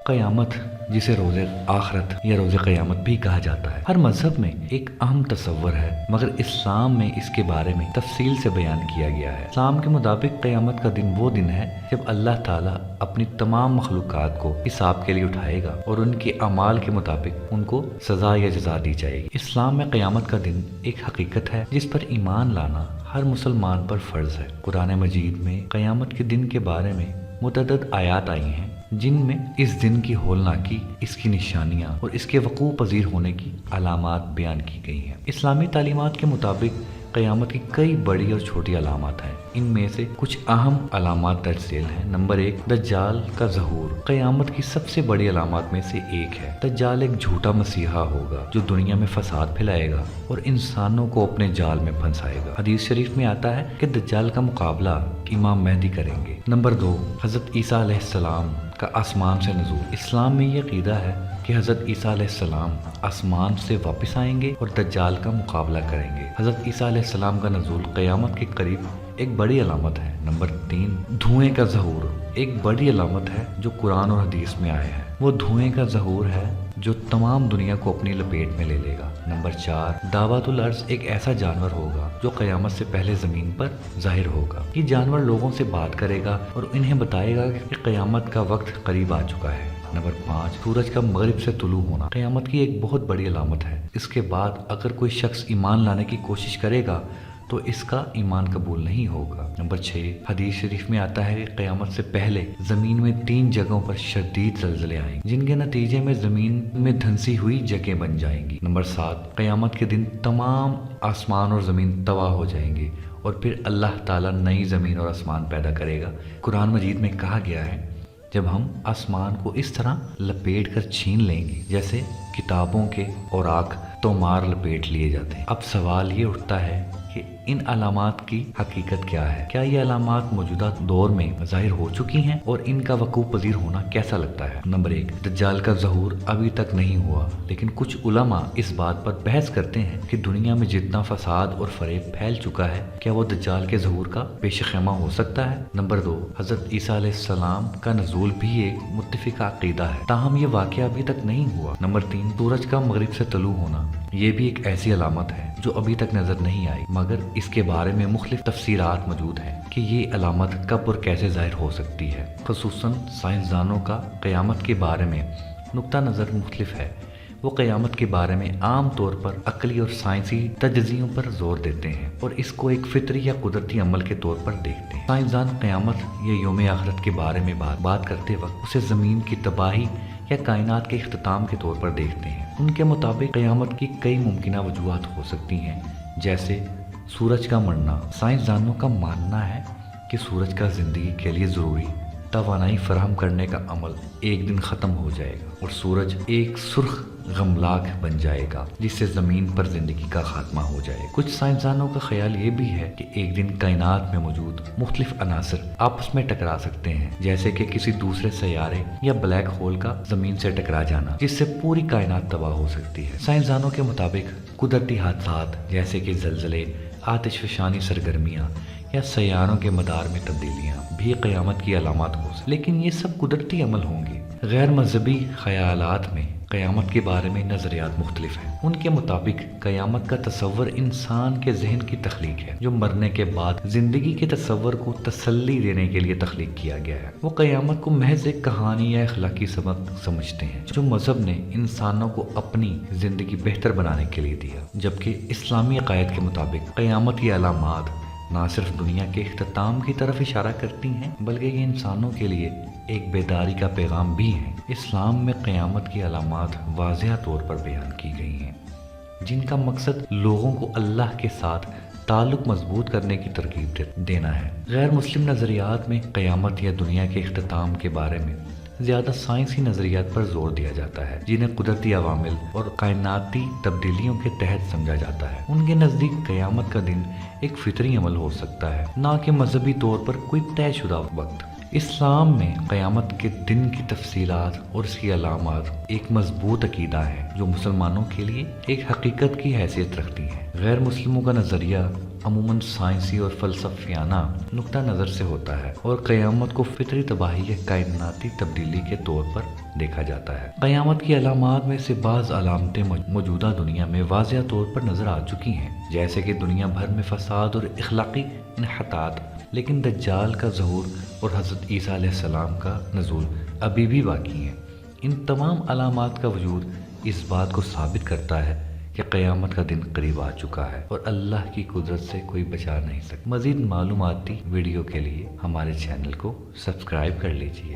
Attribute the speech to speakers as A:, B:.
A: قیامت، جسے روز آخرت یا روز قیامت بھی کہا جاتا ہے، ہر مذہب میں ایک اہم تصور ہے، مگر اسلام میں اس کے بارے میں تفصیل سے بیان کیا گیا ہے۔ اسلام کے مطابق قیامت کا دن وہ دن ہے جب اللہ تعالیٰ اپنی تمام مخلوقات کو حساب کے لیے اٹھائے گا اور ان کے اعمال کے مطابق ان کو سزا یا جزا دی جائے گی۔ اسلام میں قیامت کا دن ایک حقیقت ہے جس پر ایمان لانا ہر مسلمان پر فرض ہے۔ قرآن مجید میں قیامت کے دن کے بارے میں متعدد آیات آئی ہیں جن میں اس دن کی ہولناکی، اس کی نشانیاں اور اس کے وقوع پذیر ہونے کی علامات بیان کی گئی ہیں۔ اسلامی تعلیمات کے مطابق قیامت کی کئی بڑی اور چھوٹی علامات ہیں۔ ان میں سے کچھ اہم علامات درج ذیل ہیں۔ نمبر 1، دجال کا ظہور۔ قیامت کی سب سے بڑی علامات میں سے ایک ہے۔ دجال ایک جھوٹا مسیحا ہوگا جو دنیا میں فساد پھیلائے گا اور انسانوں کو اپنے جال میں پھنسائے گا۔ حدیث شریف میں آتا ہے کہ دجال کا مقابلہ امام مہدی کریں گے۔ نمبر 2، حضرت عیسیٰ علیہ السلام کا آسمان سے نزول۔ اسلام میں یہ عقیدہ ہے کہ حضرت عیسیٰ علیہ السلام آسمان سے واپس آئیں گے اور دجال کا مقابلہ کریں گے۔ حضرت عیسیٰ علیہ السلام کا نزول قیامت کے قریب ایک بڑی علامت ہے۔ نمبر 3، دھوئیں کا ظہور۔ ایک بڑی علامت ہے جو قرآن اور حدیث میں آئے ہیں۔ وہ دھوئیں کا ظہور ہے جو تمام دنیا کو اپنی لپیٹ میں لے لے گا۔ نمبر 4، دعوت الارض۔ ایک ایسا جانور ہوگا جو قیامت سے پہلے زمین پر ظاہر ہوگا۔ یہ جانور لوگوں سے بات کرے گا اور انہیں بتائے گا کہ قیامت کا وقت قریب آ چکا ہے۔ نمبر 5، سورج کا مغرب سے طلوع ہونا۔ قیامت کی ایک بہت بڑی علامت ہے۔ اس کے بعد اگر کوئی شخص ایمان لانے کی کوشش کرے گا تو اس کا ایمان قبول نہیں ہوگا۔ نمبر 6، حدیث شریف میں آتا ہے کہ قیامت سے پہلے زمین میں 3 جگہوں پر شدید زلزلے آئیں گے جن کے نتیجے میں زمین میں دھنسی ہوئی جگہیں بن جائیں گی۔ نمبر 7، قیامت کے دن تمام آسمان اور زمین تباہ ہو جائیں گے اور پھر اللہ تعالیٰ نئی زمین اور آسمان پیدا کرے گا۔ قرآن مجید میں کہا گیا ہے، جب ہم آسمان کو اس طرح لپیٹ کر چھین لیں گے جیسے کتابوں کے اوراق تومار لپیٹ لیے جاتے ہیں۔ اب سوال یہ اٹھتا ہے کہ ان علامات کی حقیقت کیا ہے؟ کیا یہ علامات موجودہ دور میں ظاہر ہو چکی ہیں اور ان کا وقوع پذیر ہونا کیسا لگتا ہے؟ نمبر 1، دجال کا ظہور ابھی تک نہیں ہوا، لیکن کچھ علماء اس بات پر بحث کرتے ہیں کہ دنیا میں جتنا فساد اور فریب پھیل چکا ہے، کیا وہ دجال کے ظہور کا پیش خیمہ ہو سکتا ہے؟ نمبر 2، حضرت عیسیٰ علیہ السلام کا نزول بھی ایک متفقہ عقیدہ ہے، تاہم یہ واقعہ ابھی تک نہیں ہوا۔ نمبر 3، سورج کا مغرب سے طلوع ہونا۔ یہ بھی ایک ایسی علامت ہے جو ابھی تک نظر نہیں آئی، مگر اس کے بارے میں مختلف تفسیرات موجود ہیں کہ یہ علامت کب اور کیسے ظاہر ہو سکتی ہے۔ خصوصاً سائنسدانوں کا قیامت کے بارے میں نقطہ نظر مختلف ہے۔ وہ قیامت کے بارے میں عام طور پر عقلی اور سائنسی تجزیوں پر زور دیتے ہیں اور اس کو ایک فطری یا قدرتی عمل کے طور پر دیکھتے ہیں۔ سائنسدان قیامت یا یوم آخرت کے بارے میں بات کرتے وقت اسے زمین کی تباہی یا کائنات کے اختتام کے طور پر دیکھتے ہیں۔ ان کے مطابق قیامت کی کئی ممکنہ وجوہات ہو سکتی ہیں، جیسے سورج کا مرنا۔ سائنسدانوں کا ماننا ہے کہ سورج کا زندگی کے لیے ضروری توانائی فراہم کرنے کا عمل ایک دن ختم ہو جائے گا اور سورج ایک سرخ غملاک بن جائے گا جس سے زمین پر زندگی کا خاتمہ ہو جائے گا۔ کچھ سائنسدانوں کا خیال یہ بھی ہے کہ ایک دن کائنات میں موجود مختلف عناصر آپس میں ٹکرا سکتے ہیں، جیسے کہ کسی دوسرے سیارے یا بلیک ہول کا زمین سے ٹکرا جانا، جس سے پوری کائنات تباہ ہو سکتی ہے۔ سائنسدانوں کے مطابق قدرتی حادثات جیسے کہ زلزلے، آتش فشانی سرگرمیاں یا سیاروں کے مدار میں تبدیلیاں بھی قیامت کی علامات ہو سکتی، لیکن یہ سب قدرتی عمل ہوں گے۔ غیر مذہبی خیالات میں قیامت کے بارے میں نظریات مختلف ہیں۔ ان کے مطابق قیامت کا تصور انسان کے ذہن کی تخلیق ہے جو مرنے کے بعد زندگی کے تصور کو تسلی دینے کے لیے تخلیق کیا گیا ہے۔ وہ قیامت کو محض ایک کہانی یا اخلاقی سبق سمجھتے ہیں جو مذہب نے انسانوں کو اپنی زندگی بہتر بنانے کے لیے دیا، جبکہ اسلامی عقائد کے مطابق قیامت کی علامات نہ صرف دنیا کے اختتام کی طرف اشارہ کرتی ہیں بلکہ یہ انسانوں کے لیے ایک بیداری کا پیغام بھی ہے۔ اسلام میں قیامت کی علامات واضح طور پر بیان کی گئی ہیں جن کا مقصد لوگوں کو اللہ کے ساتھ تعلق مضبوط کرنے کی ترغیب دینا ہے۔ غیر مسلم نظریات میں قیامت یا دنیا کے اختتام کے بارے میں زیادہ سائنسی نظریات پر زور دیا جاتا ہے جنہیں قدرتی عوامل اور کائناتی تبدیلیوں کے تحت سمجھا جاتا ہے۔ ان کے نزدیک قیامت کا دن ایک فطری عمل ہو سکتا ہے، نہ کہ مذہبی طور پر کوئی طے شدہ وقت۔ اسلام میں قیامت کے دن کی تفصیلات اور اس کی علامات ایک مضبوط عقیدہ ہے جو مسلمانوں کے لیے ایک حقیقت کی حیثیت رکھتی ہے۔ غیر مسلموں کا نظریہ عموماً سائنسی اور فلسفیانہ نقطہ نظر سے ہوتا ہے اور قیامت کو فطری تباہی یا کائناتی تبدیلی کے طور پر دیکھا جاتا ہے۔ قیامت کی علامات میں سے بعض علامتیں موجودہ دنیا میں واضح طور پر نظر آ چکی ہیں، جیسے کہ دنیا بھر میں فساد اور اخلاقی انحطاط، لیکن دجال کا ظہور اور حضرت عیسیٰ علیہ السلام کا نزول ابھی بھی باقی ہیں۔ ان تمام علامات کا وجود اس بات کو ثابت کرتا ہے کہ قیامت کا دن قریب آ چکا ہے اور اللہ کی قدرت سے کوئی بچا نہیں سکتا۔ مزید معلوماتی ویڈیو کے لیے ہمارے چینل کو سبسکرائب کر لیجئے۔